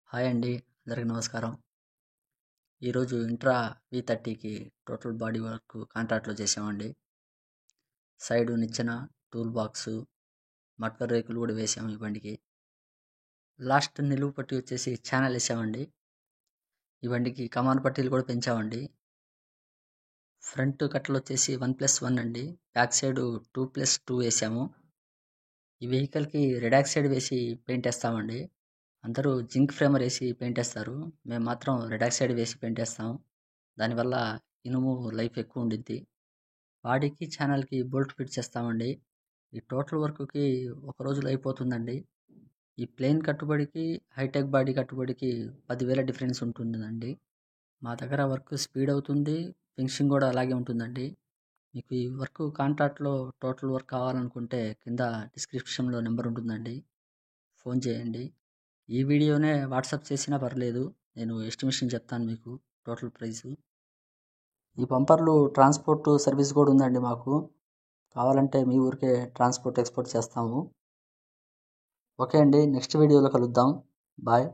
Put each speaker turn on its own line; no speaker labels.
Hi అండి. అందరికి నమస్కారం. ఈరోజు ఇంట్రా V30కి టోటల్ బాడీ వర్క్ కాంట్రాక్ట్‌లో చేసామండి. సైడు నిచ్చెన, టూల్ బాక్సు, మట్టర్ రేకులు కూడా వేసాము ఈ బండికి. లాస్ట్ నిలువు పట్టి వచ్చేసి ఛానల్ వేసామండి. ఈ బండికి కమాన్ పట్టీలు కూడా పెంచామండి. ఫ్రంట్ కట్టలు వచ్చేసి 1+1 అండి. బ్యాక్ సైడ్ 2+2 వేసాము. ఈ వెహికల్‌కి రెడ్ ఆక్సైడ్ వేసి పెయింట్ వేస్తామండి. అందరూ జింక్ ఫ్రేమర్ వేసి పెయింట్ వేస్తారు. మేము మాత్రం రెడ్ ఆక్సైడ్ వేసి పెయింట్ వేస్తాం. దానివల్ల ఇనుము లైఫ్ ఎక్కువ ఉండిద్ది. బాడీకి ఛానల్‌కి బోల్ట్ ఫిట్ చేస్తామండి. ఈ టోటల్ వర్క్‌కి ఒక రోజులో అయిపోతుందండి. ఈ ప్లెయిన్ కట్టుబడికి, హైటెక్ బాడీ కట్టుబడికి 10,000 డిఫరెన్స్ ఉంటుందండి. మా దగ్గర వర్క్ స్పీడ్ అవుతుంది. ఫినిషింగ్ కూడా అలాగే ఉంటుందండి. మీకు ఈ వర్క్ కాంట్రాక్ట్‌లో టోటల్ వర్క్ కావాలనుకుంటే కింద డిస్క్రిప్షన్‌లో నెంబర్ ఉంటుందండి. ఫోన్ చేయండి. ఈ వీడియోనే వాట్సాప్ చేసినా పర్లేదు. నేను ఎస్టిమేషన్ చెప్తాను మీకు టోటల్ ప్రైసు. ఈ బంపర్లు ట్రాన్స్పోర్ట్ సర్వీస్ కూడా ఉందండి మాకు. కావాలంటే మీ ఊరికే ట్రాన్స్పోర్ట్ ఎక్స్పోర్ట్ చేస్తాము. ఓకే అండి. నెక్స్ట్ వీడియోలో కలుద్దాం. బాయ్.